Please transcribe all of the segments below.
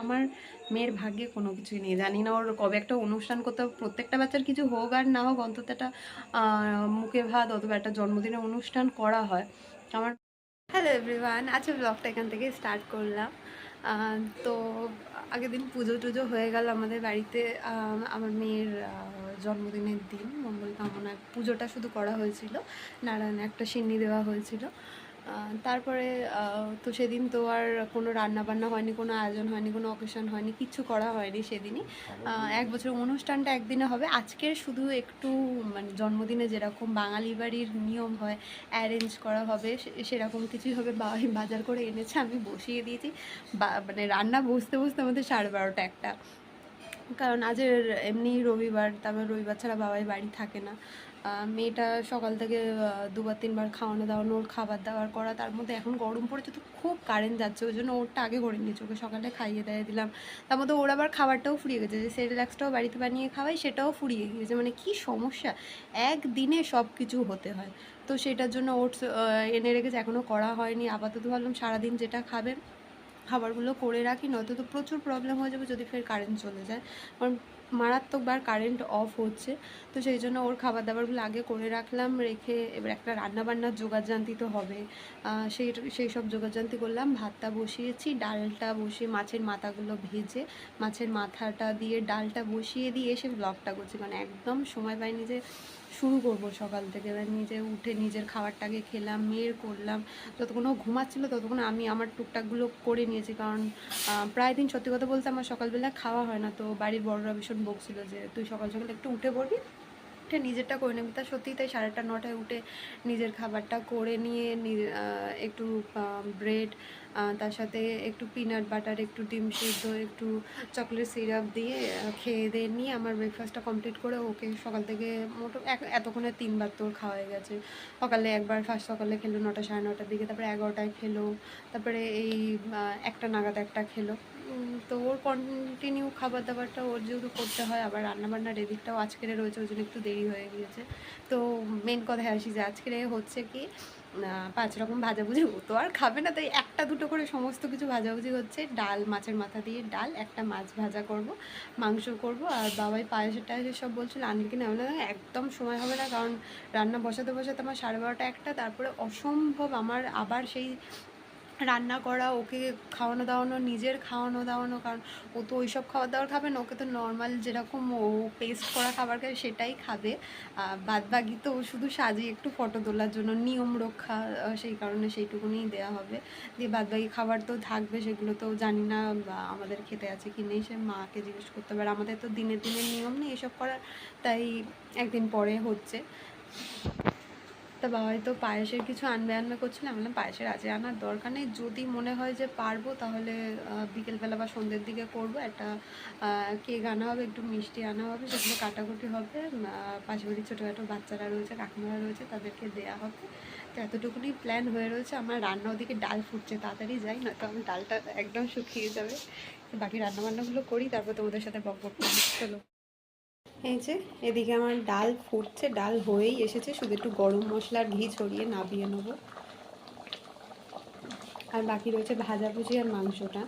আমার মেয়ের ভাগ্যে কোনো কিছুই নেই, জানি না ওর কবে একটা অনুষ্ঠান করতে হবে। প্রত্যেকটা বাচ্চার কিছু হোক আর না হোক অন্তত একটা মুখে ভাত অথবা একটা জন্মদিনের অনুষ্ঠান করা হয়। আমার হ্যালো এভরিওয়ান, আচ্ছা ব্লগটা এখান থেকে স্টার্ট করলাম। তো আগের দিন পুজো টুজো হয়ে গেল আমাদের বাড়িতে। আমার মেয়ের জন্মদিনের দিন মঙ্গল কামনায় পুজোটা শুধু করা হয়েছিল, নারায়ণ একটা সিন্নি দেওয়া হয়েছিল। তারপরে তো সেদিন তো আর কোনো রান্নাবান্না হয়নি, কোনো আয়োজন হয়নি, কোনো অকেশন হয়নি, কিচ্ছু করা হয়নি সেদিনই। এক বছর অনুষ্ঠানটা একদিনে হবে। আজকের শুধু একটু মানে জন্মদিনে যেরকম বাঙালি বাড়ির নিয়ম হয় অ্যারেঞ্জ করা হবে, সেরকম কিছুই হবে। বাজার করে এনেছে, আমি বসিয়ে দিয়েছি। মানে রান্না বসতে বসতে আমাদের 12:30 একটা, কারণ আজের এমনি রবিবার, তারপর রবিবার ছাড়া বাবাই বাড়ি থাকে না। মেয়েটা সকাল থেকে দুবার তিনবার খাওয়ানো দাওয়ানো, ওর খাবার দাবার করা, তার মধ্যে এখন গরম পড়েছে তো খুব কারেন্ট যাচ্ছে, ওই জন্য ওরটা আগে করে নিয়েছি, ওকে সকালে খাইয়ে দিয়ে দিলাম। তার মধ্যে ওর আবার খাবারটাও ফুরিয়ে গেছে, যে সেরেলাক্সটাও বাড়িতে বানিয়ে খাওয়াই সেটাও ফুরিয়ে গিয়েছে। মানে কি সমস্যা, একদিনে সব কিছু হতে হয়। তো সেটার জন্য ওটস এনে রেখেছে, এখনও করা হয়নি। আপাতত ভাবলাম সারাদিন যেটা খাবে খাবারগুলো করে রাখি, নয়তো তো প্রচুর প্রবলেম হয়ে যাবে যদি ফের কারেন্ট চলে যায়, কারণ মারাত্মকবার কারেন্ট অফ হচ্ছে। তো সেই জন্য ওর খাবার দাবারগুলো আগে করে রাখলাম, রেখে এবার একটা রান্নাবান্নার জোগাড়জান্তি তো হবে। সেই সব জোগাড়জান্তি করলাম। ভাতটা বসিয়েছি, ডালটা বসিয়ে মাছের মাথাগুলো ভেজে মাছের মাথাটা দিয়ে ডালটা বসিয়ে দিয়ে এসে ব্লগটা করছি, মানে একদম সময় পাইনি যে শুরু করবো সকাল থেকে। এবার নিজে উঠে নিজের খাবারটাকে খেলাম, মেয়ের করলাম। যতক্ষণ ও ঘুমাচ্ছিলো ততক্ষণ আমি আমার টুকটাকগুলো করে নিয়েছি, কারণ প্রায় দিন সত্যি কথা বলতে আমার সকালবেলা খাওয়া হয় না। তো বাড়ির বড়রা ভীষণ বকছিল যে তুই সকাল সকাল একটু উঠে পড়বি, উঠে নিজেরটা করে নেবি। তা সত্যিই তাই, 8:30-9টায় উঠে নিজের খাবারটা করে নিয়ে একটু ব্রেড, তার সাথে একটু পিনাট বাটার, একটু ডিম সিদ্ধ, একটু চকলেট সিরাপ দিয়ে খেয়ে দিয়ে নিয়ে আমার ব্রেকফাস্টটা কমপ্লিট করে ওকে সকাল থেকে এতক্ষণে 3বার তোর খাওয়া হয়ে গেছে। সকালে একবার, ফার্স্ট সকালে খেলো 9টা 9:30টার দিকে, তারপরে 11টায় খেলো, তারপরে এই 1টা নাগাদ একটা খেলো। তো ওর কন্টিনিউ খাবার দাবারটা ওর যেহেতু করতে হয়, আবার রান্নাবান্নার এদিকটাও আজকের রয়েছে, ওই জন্য একটু দেরি হয়ে গিয়েছে। তো মেন কথায় আসি যে আজকের হচ্ছে কি 5 রকম ভাজাভুজি। ও তো আর খাবে না, তাই একটা দুটো করে সমস্ত কিছু ভাজাভুজি হচ্ছে। ডাল, মাছের মাথা দিয়ে ডাল, একটা মাছ ভাজা করব, মাংস করব, আর বাবাই পায়েসের টায়েসের সব বলছিল আনবে কিনা। আমি বললাম একদম সময় হবে না, কারণ রান্না বসাতে বসাতে আমার 12:30 একটা, তারপরে অসম্ভব আমার আবার সেই রান্না করা, ওকে খাওয়ানো দাওয়ানো, নিজের খাওয়ানো দাওয়ানো, কারণ ও তো ওইসব খাবার দাবার খাবে না, ওকে তো নর্মাল যেরকম ও পেস্ট করা খাবার খায় সেটাই খাবে। বাদ বাকি তো শুধু সাজিয়ে একটু ফটো তোলার জন্য নিয়ম রক্ষা, সেই কারণে সেইটুকুনি দেওয়া হবে। দিয়ে বাদ বাকি খাবার তো থাকবে, সেগুলো তো জানি না আমাদের খেতে আছে কি নেই, সে মাকে জিজ্ঞেস করতে হবে। আমাদের তো দিনের দিনের নিয়ম নেই এসব করার, তাই একদিন পরে হচ্ছে। তা বাবাই তো পায়েসের কিছু আনবে করছিলাম, বললাম পায়েসের আজকে আনার দরকার নেই, যদি মনে হয় যে পারবো তাহলে বিকেলবেলা বা সন্ধ্যের দিকে করবো। একটা কেক আনা হবে, একটু মিষ্টি আনা হবে, সেগুলো কাটাকুটি হবে। পাশে বাড়ির ছোটোখাটো বাচ্চারা রয়েছে, কাকিমারা রয়েছে, তাদেরকে দেওয়া হবে। তো এতটুকুনি প্ল্যান হয়ে রয়েছে। আমার রান্না ওদিকে ডাল ফুটছে, তাড়াতাড়ি যাই, না তো আমার ডালটা একদম শুকিয়ে যাবে। বাকি রান্নাবান্নাগুলো করি, তারপর তোমাদের সাথে বক বক করবো। চলো, এই যে এদিকে আমার ডাল ফুটছে, ডাল হয়েই এসেছে, শুধু একটু গরম মশলার ঘি ছড়িয়ে নাবিয়ে নেবো। আর বাকি রয়েছে ভাজাভুজি আর মাংসটা,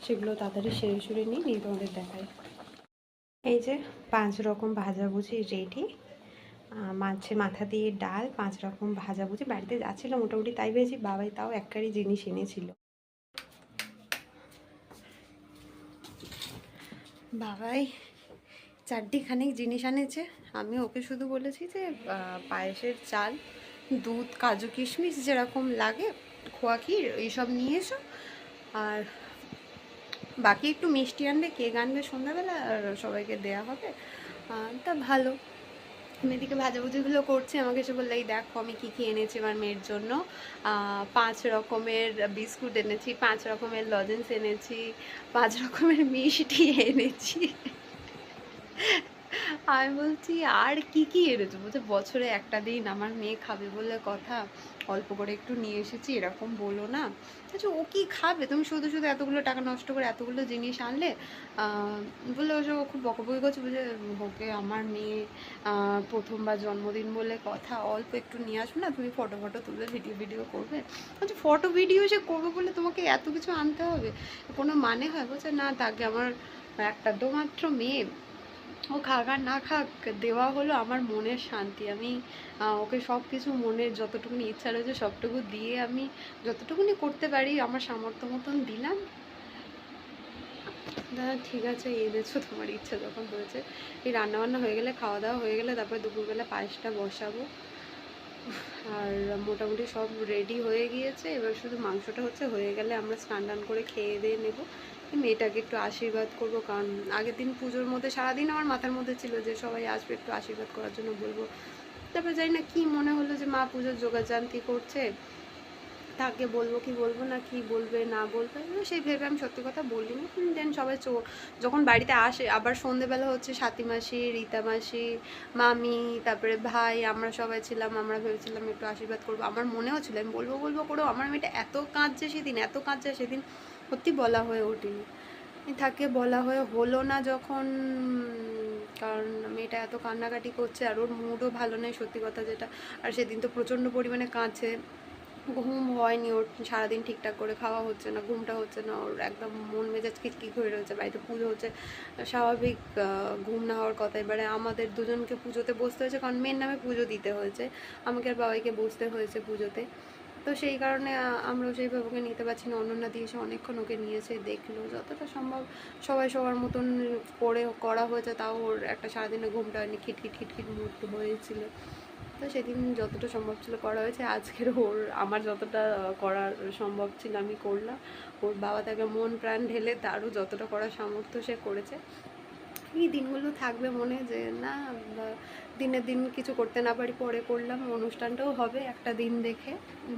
সেগুলো তাড়াতাড়ি সেরে সুরে নিয়ে তোমাদের দেখাই। এই যে 5 রকম ভাজাভুজি রেডি। মাছের মাথা দিয়ে ডাল, 5 রকম ভাজাভুজি বাড়িতে যা ছিল মোটামুটি তাই ভেবেছি। বাবাই তাও এক কারি জিনিস এনেছিল। বাবাই চারটিখানেক জিনিস আনেছে। আমি ওকে শুধু বলেছি যে পায়েসের চাল, দুধ, কাজু কিশমিশ যেরকম লাগে, খোয়া ক্ষীর, এইসব নিয়ে এসো। আর বাকি একটু মিষ্টি আনবে, কেক আনবে সন্ধ্যাবেলা, আর সবাইকে দেয়া হবে। তা ভালো। আমি এদিকে ভাজাভুজিগুলো করছি, আমাকে এসে বললে এই দেখো আমি কী কী এনেছি আমার মেয়ের জন্য। 5 রকমের বিস্কুট এনেছি, 5 রকমের লজেন্স এনেছি, 5 রকমের মিষ্টি এনেছি। আমি বলছি আর কি কি এনেছো, বলছে বছরে একটা দিন আমার মেয়ে খাবে বলে কথা, অল্প করে একটু নিয়ে এসেছি, এরকম বলো না। আচ্ছা ও কি খাবে, তুমি শুধু শুধু এতগুলো টাকা নষ্ট করে এতগুলো জিনিস আনলে। বলে ও খুব বকাবকি করছে, বলছে ওকে আমার মেয়ে প্রথমবার জন্মদিন বলে কথা, অল্প একটু নিয়ে আসবে না, তুমি ফটো ফটো তুলবে, ভিডিও ভিডিও করবে। আচ্ছা ফটো ভিডিও সে করবে বলে তোমাকে এত কিছু আনতে হবে, কোনো মানে হয়? বলছে না তাকে আমার একটা তো মাত্র মেয়ে, ও খাক আর না খাক, দেওয়া হলো আমার মনের শান্তি। আমি ওকে সব কিছু মনের যতটুকুনি ইচ্ছা রয়েছে সবটুকু দিয়ে আমি যতটুকুনি করতে পারি আমার সামর্থ্য মতন দিলাম। দাদা ঠিক আছে এনেছো, তোমার ইচ্ছা যখন হয়েছে। এই রান্নাবান্না হয়ে গেলে, খাওয়া দাওয়া হয়ে গেলে তারপরে দুপুরবেলা পায়েসটা বসাবো। আর মোটামুটি সব রেডি হয়ে গিয়েছে, এবার শুধু মাংসটা হচ্ছে, হয়ে গেলে আমরা স্নান টান করে খেয়ে দিয়ে নেবো। মেয়েটাকে একটু আশীর্বাদ করবো, কারণ আগের দিন পুজোর মধ্যে সারাদিন আমার মাথার মধ্যে ছিল যে সবাই আসবে একটু আশীর্বাদ করার জন্য বলবো। তারপরে জানি না কি মনে হলো যে মা পুজোর যোগাযান্তি করছে, তাকে বলবো কি বলবো না, কি বলবে না বলবে, সেই ভেবে আমি সত্যি কথা বলিনি। দেন সবাই যখন বাড়িতে আসে, আবার সন্ধেবেলা হচ্ছে সাথী মাসি, রীতা মাসি, মামি, তারপরে ভাই, আমরা সবাই ছিলাম। আমরা ভেবেছিলাম একটু আশীর্বাদ করবো, আমার মনেও ছিল আমি বলবো বলবো করেও আমার মেয়েটা এত কাঁদছে সেদিন, এত কাঁদছে সেদিন, সত্যি বলা হয়ে ওঠেনি। থাকে বলা হয়ে হলো না যখন, কারণ মেয়েটা এত কান্নাকাটি করছে আর ওর মুডও ভালো নেই সত্যি কথা যেটা। আর সেদিন তো প্রচণ্ড পরিমাণে কাঁদছে, ঘুম হয়নি ওর, সারাদিন ঠিকঠাক করে খাওয়া হচ্ছে না, ঘুমটা হচ্ছে না ওর, একদম মন মেজাজ কিচকিচ হয়ে রয়েছে। বাড়িতে পুজো হচ্ছে, স্বাভাবিক ঘুম না হওয়ার কথা। এবারে আমাদের দুজনকে পুজোতে বসতে হয়েছে, কারণ মেয়ের নামে পুজো দিতে হয়েছে, আমাকে আর বাবাইকে বসতে হয়েছে পুজোতে। তো সেই কারণে আমরাও সেইভাবে ওকে নিতে পারছি না। অনন্যা দিয়ে এসে অনেকক্ষণ ওকে নিয়েছে, দেখলো যতটা সম্ভব সবাই সবার মতন করে করা হয়েছে, তাও ওর একটা সারাদিনে ঘুমটা হয়নি, খিটখিট খিটখিট মুড হয়েছিল। তো সেদিন যতটা সম্ভব ছিল করা হয়েছে, আজকের ওর আমার যতটা করার সম্ভব ছিল আমি করলাম। ওর বাবা তাকে মন প্রাণ ঢেলে তারও যতটা করার সামর্থ্য সে করেছে। এই দিনগুলো থাকবে মনে, যে না দিনের দিন কিছু করতে না পারি, পরে করলাম। অনুষ্ঠানটাও হবে একটা দিন দেখে,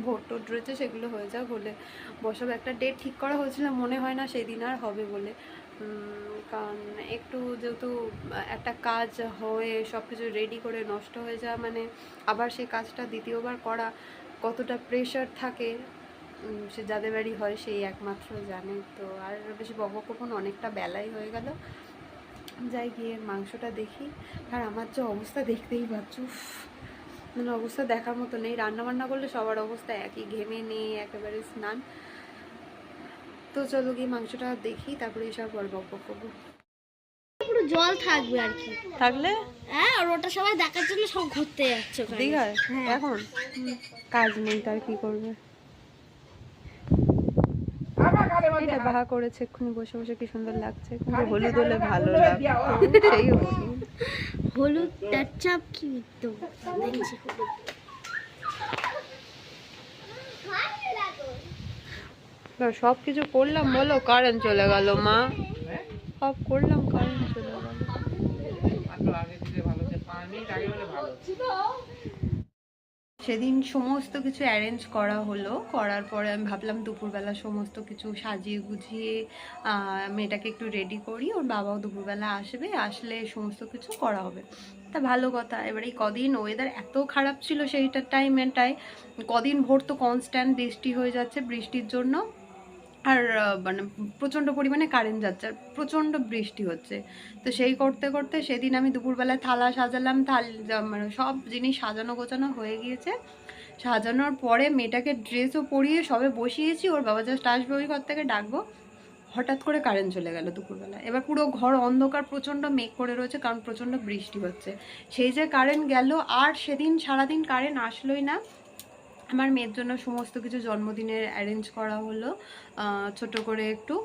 ভোট টোট রয়েছে সেগুলো হয়ে যাক, হলে বসাবো। একটা ডেট ঠিক করা হয়েছিল, মনে হয় না সেই দিন আর হবে বলে, কারণ একটু যেহেতু একটা কাজ হয়ে সব কিছু রেডি করে নষ্ট হয়ে যাওয়া মানে আবার সেই কাজটা দ্বিতীয়বার করা কতটা প্রেশার থাকে, সে যাদের বাড়ি হয় সেই একমাত্র জানে। তো আর বেশি বকবকন, অনেকটা বেলাই হয়ে গেল, যাই গিয়ে মাংসটা দেখি। আর আমার যে অবস্থা দেখতেই পাচ্ছ, মানে অবস্থা দেখার মতো নেই। রান্নাবান্না করলে সবার অবস্থা একই, ঘেমে নেই একেবারে স্নান। তো চলো গিয়ে মাংসটা দেখি, তারপরে এসব পর বকবক করবো। পুরো জল থাকবে আর কি, থাকলে হ্যাঁ। আর ওটা সবাই দেখার জন্য সব ঘুরতে যাচ্ছে দীঘায় এখন কাজ নেই, তার কি করবে। এটা বাহা করেছে এক্ষুনি বসে বসে, কি সুন্দর লাগছে, কিন্তু হলুদ হলে ভালো লাগবে। সেই হলুদ, হলুদ চাপ কি তো দেখছি হলুদ। সব কিছু করলাম বলো, কারেন্ট চলে গেল মা, সব করলাম কারেন্ট চলে গেল। সেদিন সমস্ত কিছু অ্যারেঞ্জ করা হলো, করার পরে আমি ভাবলাম দুপুরবেলা সমস্ত কিছু সাজিয়ে গুছিয়ে মেয়েটাকে একটু রেডি করি, ওর বাবাও দুপুরবেলা আসবে, আসলে সমস্ত কিছু করা হবে। তা ভালো কথা। এবার এই কদিন ওয়েদার এত খারাপ ছিল সেইটার টাইমটায়, কদিন ভোর তো কনস্ট্যান্ট বৃষ্টি হয়ে যাচ্ছে, বৃষ্টির জন্য আর মানে প্রচণ্ড পরিমাণে কারেন্ট যাচ্ছে, আর প্রচণ্ড বৃষ্টি হচ্ছে। তো সেই করতে করতে সেদিন আমি দুপুরবেলায় থালা সাজালাম, মানে সব জিনিস সাজানো গোছানো হয়ে গিয়েছে। সাজানোর পরে মেয়েটাকে ড্রেসও পরিয়ে সবে বসিয়েছি, ওর বাবা জাস্ট আসবে ওই ঘর থেকে, ডাকবো, হঠাৎ করে কারেন্ট চলে গেল দুপুরবেলা। এবার পুরো ঘর অন্ধকার, প্রচণ্ড মেঘ করে রয়েছে, কারণ প্রচণ্ড বৃষ্টি হচ্ছে। সেই যে কারেন্ট গেল, আর সেদিন সারাদিন কারেন্ট আসলোই না। আমার মেয়ের জন্য সমস্ত কিছু জন্মদিনের অ্যারেঞ্জ করা হলো, ছোট করে একটু,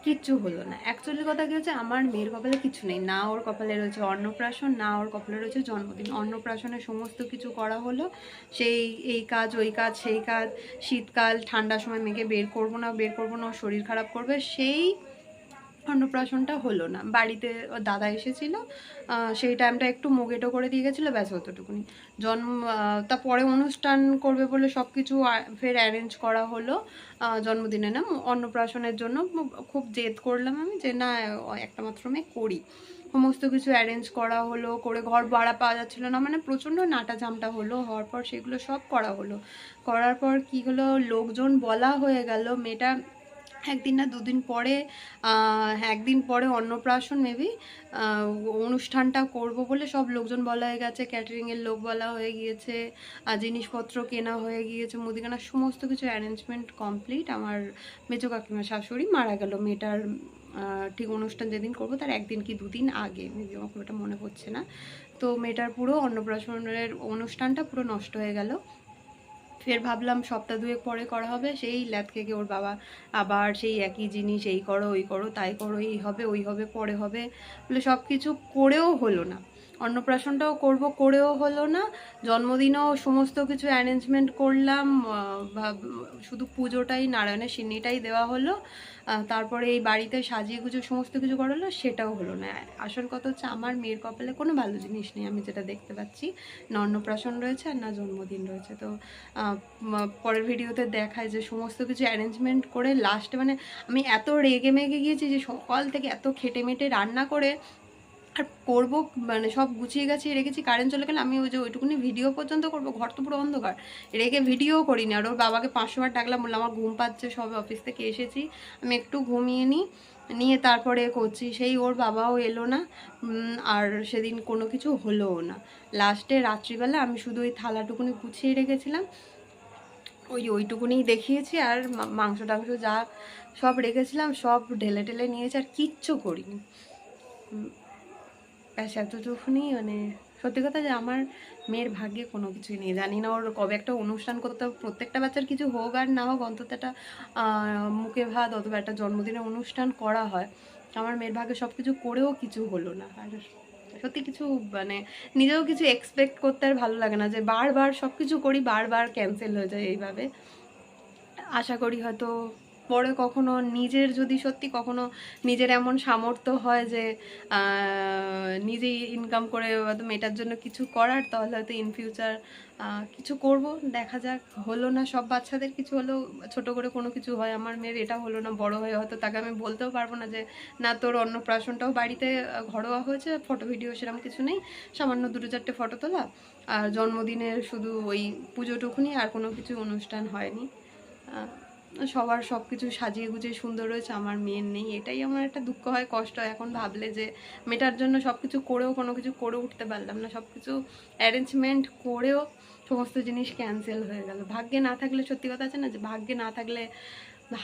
কিচ্ছু হলো না। অ্যাকচুয়ালি কথা কি হচ্ছে, আমার মেয়ের কপালে কিছু নেই, না ওর কপালে রয়েছে অন্নপ্রাশন, না ওর কপালে রয়েছে জন্মদিন। অন্নপ্রাশনের সমস্ত কিছু করা হলো, সেই এই কাজ ওই কাজ সেই কাজ, শীতকাল ঠান্ডার সময় মেয়েকে বের করবো না ওর শরীর খারাপ করবে, সেই অন্নপ্রাশনটা হলো না। বাড়িতে ওর দাদা এসেছিল, সেই টাইমটা একটু মোগেটো করে দিয়ে গেছিলো, ব্যাস অতটুকুনি। তারপরে অনুষ্ঠান করবে বলে সব কিছু ফের অ্যারেঞ্জ করা হলো জন্মদিনে না, অন্নপ্রাশনের জন্য খুব জেদ করলাম আমি যে না, একটা মাত্র মেয়ে করি। সমস্ত কিছু অ্যারেঞ্জ করা হলো, করে ঘর ভাড়া পাওয়া যাচ্ছিলো না, মানে প্রচণ্ড নাটা ঝামটা হলো। হওয়ার পর সেগুলো সব করা হলো। করার পর কী হলো, লোকজন বলা হয়ে গেল। মেয়েটা একদিন না দুদিন পরে, একদিন পরে অন্নপ্রাশন মেবি অনুষ্ঠানটা করব বলে সব লোকজন বলা হয়ে গেছে, ক্যাটারিংয়ের লোক বলা হয়ে গিয়েছে, জিনিসপত্র কেনা হয়ে গিয়েছে, মুদিখানা সমস্ত কিছু অ্যারেঞ্জমেন্ট কমপ্লিট। আমার মেজো কাকিমা শাশুড়ি মারা গেল মেয়েটার ঠিক অনুষ্ঠান যেদিন করব তার একদিন কি দুদিন আগে, মেবি আমার খুব এটা মনে পড়ছে না। তো মেয়েটার পুরো অন্নপ্রাশনের অনুষ্ঠানটা পুরো নষ্ট হয়ে গেল। ফের ভাবলাম সপ্তাহ দুয়েক পরে করা হবে, সেই ল্যাদ খেকে ওর বাবা আবার সেই একই জিনিস, এই করো ওই করো তাই করো, এই হবে ওই হবে পরে হবে বলে সব কিছু করেও হলো না। অন্নপ্রাশনটাও করব, করেও হলো না। জন্মদিনেও সমস্ত কিছু অ্যারেঞ্জমেন্ট করলাম, শুধু পুজোটাই, নারায়ণের সিন্নিটাই দেওয়া হলো। তারপরে এই বাড়িতে সাজিয়ে গুজে সমস্ত কিছু করা হলো, সেটাও হলো না। আসল কথা হচ্ছে আমার মেয়ের কপালে কোনো ভালো জিনিস নেই, আমি যেটা দেখতে পাচ্ছি। না অন্নপ্রাশন রয়েছে আর না জন্মদিন রয়েছে। তো পরের ভিডিওতে দেখায় যে সমস্ত কিছু অ্যারেঞ্জমেন্ট করে লাস্টে মানে আমি এত রেগে মেগে গিয়েছি যে সকাল থেকে এত খেটে মেটে রান্না করে আর করবো, মানে সব গুছিয়ে গাছিয়ে রেখেছি, কারেন্ট চলে গেলে আমি ওই যে ওইটুকুনি ভিডিও পর্যন্ত করবো, ঘর তো পুরো অন্ধকার, রেগে ভিডিও করিনি। আর ওর বাবাকে 500 বার ডাকলাম, বললাম আমার ঘুম পাচ্ছে, সবে অফিস থেকে এসেছি, আমি একটু ঘুমিয়ে নিয়ে তারপরে করছি। সেই ওর বাবাও এলো না, আর সেদিন কোনো কিছু হলোও না। লাস্টে রাত্রিবেলা আমি শুধু ওই থালাটুকুনি গুছিয়ে রেখেছিলাম, ওইটুকুনি দেখিয়েছি। আর মাংস টাংস যা সব রেখেছিলাম সব ঢেলে ঢেলে নিয়েছি, আর কিচ্ছু করিনি। ব্যাস এতটুকুনি। মানে সত্যি কথা যে আমার মেয়ের ভাগ্যে কোনো কিছুই নেই। জানি না ওর কবে একটা অনুষ্ঠান করতে হবে, প্রত্যেকটা বাচ্চার কিছু হোক আর না হোক অন্তত একটা মুখে ভাত অথবা একটা জন্মদিনের অনুষ্ঠান করা হয়। আমার মেয়ের ভাগ্যে সব কিছু করেও কিছু হলো না। আর সত্যি কিছু মানে নিজেও কিছু এক্সপেক্ট করতে আর ভালো লাগে না, যে বারবার সব কিছু করি বারবার ক্যান্সেল হয়ে যায় এইভাবে। আশা করি হয়তো পরে কখনো নিজের যদি সত্যি কখনো নিজের এমন সামর্থ্য হয় যে নিজেই ইনকাম করে হয়তো মেয়েটার জন্য কিছু করার, তাহলে হয়তো ইন ফিউচার কিছু করব। দেখা যাক। হলো না, সব বাচ্চাদের কিছু হলেও ছোট করে কোনো কিছু হয়, আমার মেয়ের এটা হলো না। বড় হয়ে হয়তো তাকে আমি বলতেও পারবো না যে না তোর অন্নপ্রাশনটাও বাড়িতে ঘরোয়া হয়েছে, ফটো ভিডিও সেরকম কিছু নেই, সামান্য 2-4টে ফটো তোলা, আর জন্মদিনের শুধু ওই পুজোটুকুনি, আর কোনো কিছু অনুষ্ঠান হয়নি। সবার সব কিছু সাজিয়ে গুছিয়ে সুন্দর রয়েছে, আমার মেয়ের নেই। এটাই আমার একটা দুঃখ হয়, কষ্ট হয় এখন ভাবলে, যে মেয়েটার জন্য সব কিছু করেও কোনো কিছু করে উঠতে পারলাম না। সব কিছু অ্যারেঞ্জমেন্ট করেও সমস্ত জিনিস ক্যান্সেল হয়ে গেল। ভাগ্যে না থাকলে, সত্যি কথা আছে না যে ভাগ্যে না থাকলে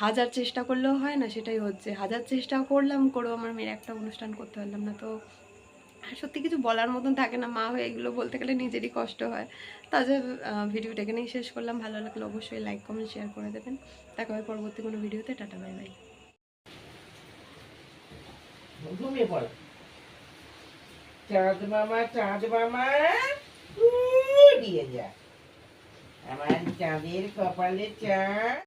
হাজার চেষ্টা করলেও হয় না, সেটাই হচ্ছে। হাজার চেষ্টাও করলাম, করেও আমার মেয়ের একটা অনুষ্ঠান করতে পারলাম না। তো সত্যি কিছু বলার মতন থাকে না, মা হয়ে এগুলো বলতে গেলে নিজেরই কষ্ট হয়। তাদের ভিডিওটা এখানেই শেষ করলাম। ভালো লাগলে অবশ্যই লাইক কমেন্ট শেয়ার করে দেবেন। দেখা হয় পরবর্তী কোনো ভিডিওতে। Tata, bye bye. ঘুমিয়ে পড়। চাঁদ মামা, চাঁদ মামা দিয়ে যা, আমার চাঁদের কপালে চাঁদ।